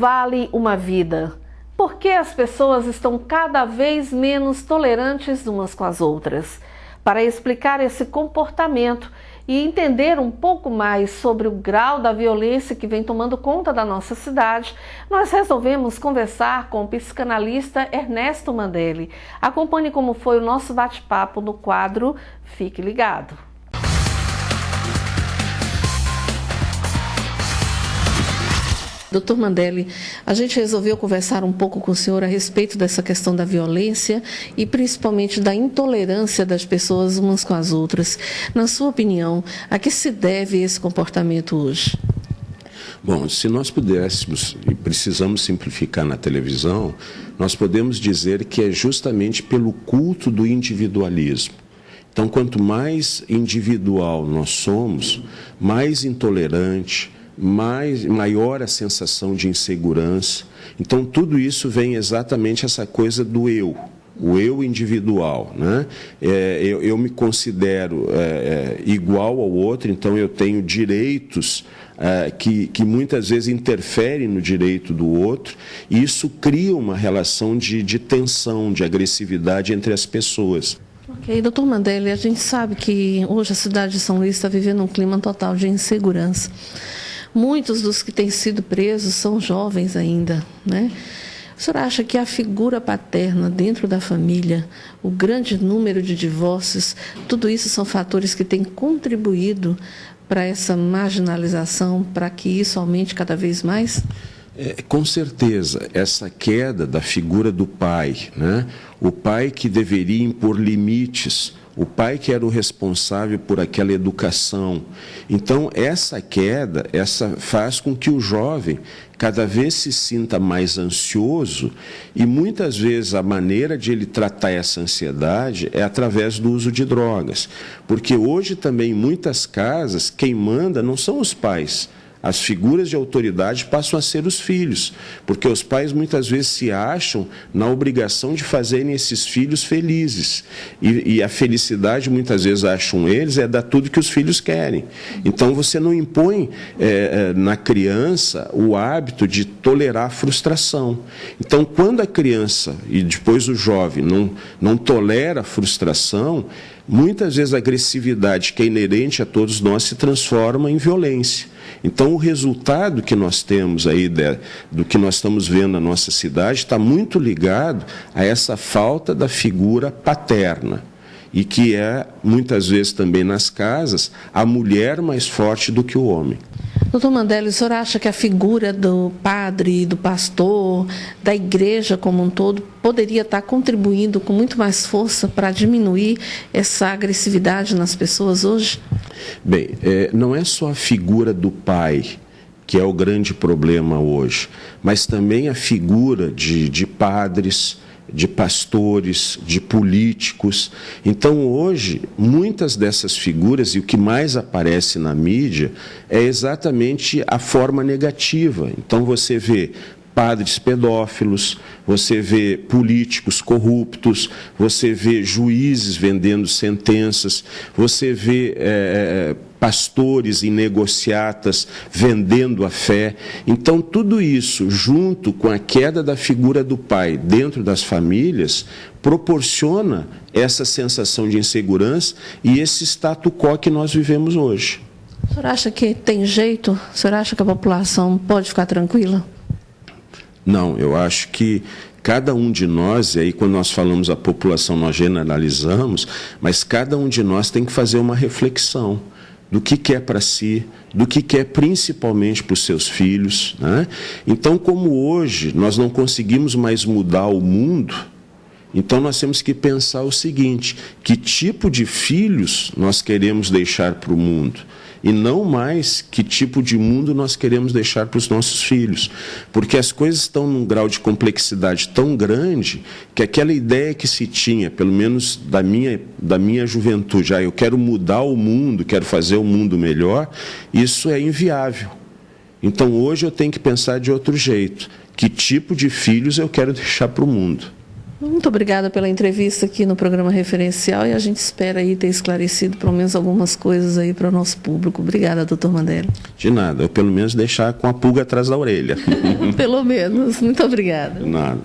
vale uma vida? Por que as pessoas estão cada vez menos tolerantes umas com as outras? Para explicar esse comportamento e entender um pouco mais sobre o grau da violência que vem tomando conta da nossa cidade, nós resolvemos conversar com o psicanalista Ernesto Mandelli. Acompanhe como foi o nosso bate-papo no quadro Fique Ligado. Doutor Mandelli, a gente resolveu conversar um pouco com o senhor a respeito dessa questão da violência e principalmente da intolerância das pessoas umas com as outras. Na sua opinião, a que se deve esse comportamento hoje? Bom, se nós pudéssemos, e precisamos simplificar na televisão, nós podemos dizer que é justamente pelo culto do individualismo. Então, quanto mais individual nós somos, mais intolerante, maior a sensação de insegurança. Então, tudo isso vem exatamente essa coisa do eu, o eu individual, né? Eu me considero igual ao outro, então eu tenho direitos que muitas vezes interferem no direito do outro, e isso cria uma relação de tensão, de agressividade entre as pessoas. Ok, doutor Mandelli, a gente sabe que hoje a cidade de São Luís está vivendo um clima total de insegurança. Muitos dos que têm sido presos são jovens ainda, né? O senhor acha que a figura paterna dentro da família, o grande número de divórcios, tudo isso são fatores que têm contribuído para essa marginalização, para que isso aumente cada vez mais? Com certeza, essa queda da figura do pai, né? O pai que deveria impor limites, o pai que era o responsável por aquela educação. Então, essa queda, faz com que o jovem cada vez se sinta mais ansioso, e muitas vezes a maneira de ele tratar essa ansiedade é através do uso de drogas. Porque hoje também em muitas casas, quem manda não são os pais. As figuras de autoridade passam a ser os filhos, porque os pais muitas vezes se acham na obrigação de fazerem esses filhos felizes. E a felicidade, muitas vezes, acham eles, é dar tudo que os filhos querem. Então, você não impõe na criança o hábito de tolerar a frustração. Então, quando a criança e depois o jovem não tolera a frustração, muitas vezes a agressividade que é inerente a todos nós se transforma em violência. Então, o resultado que nós temos aí do que nós estamos vendo na nossa cidade está muito ligado a essa falta da figura paterna, e que é, muitas vezes também nas casas, a mulher mais forte do que o homem. Doutor Mandelli, o senhor acha que a figura do padre, do pastor, da igreja como um todo, poderia estar contribuindo com muito mais força para diminuir essa agressividade nas pessoas hoje? Bem, não é só a figura do pai que é o grande problema hoje, mas também a figura de padres, de pastores, de políticos. Então, hoje, muitas dessas figuras, e o que mais aparece na mídia, é exatamente a forma negativa. Então, você vê padres pedófilos, você vê políticos corruptos, você vê juízes vendendo sentenças, você vê pastores em negociatas vendendo a fé. Então, tudo isso, junto com a queda da figura do pai dentro das famílias, proporciona essa sensação de insegurança e esse status quo que nós vivemos hoje. O senhor acha que tem jeito? O senhor acha que a população pode ficar tranquila? Não, eu acho que cada um de nós, e aí quando nós falamos a população nós generalizamos, mas cada um de nós tem que fazer uma reflexão do que quer para si, do que quer principalmente para os seus filhos, né? Então, como hoje nós não conseguimos mais mudar o mundo, então nós temos que pensar o seguinte: que tipo de filhos nós queremos deixar para o mundo? E não mais que tipo de mundo nós queremos deixar para os nossos filhos. Porque as coisas estão num grau de complexidade tão grande que aquela ideia que se tinha, pelo menos da minha juventude, eu quero mudar o mundo, quero fazer o mundo melhor, isso é inviável. Então, hoje eu tenho que pensar de outro jeito. Que tipo de filhos eu quero deixar para o mundo? Muito obrigada pela entrevista aqui no programa Referencial, e a gente espera aí ter esclarecido pelo menos algumas coisas aí para o nosso público. Obrigada, doutor Mandelli. De nada, eu pelo menos deixar com a pulga atrás da orelha. Pelo menos. Muito obrigada. De nada.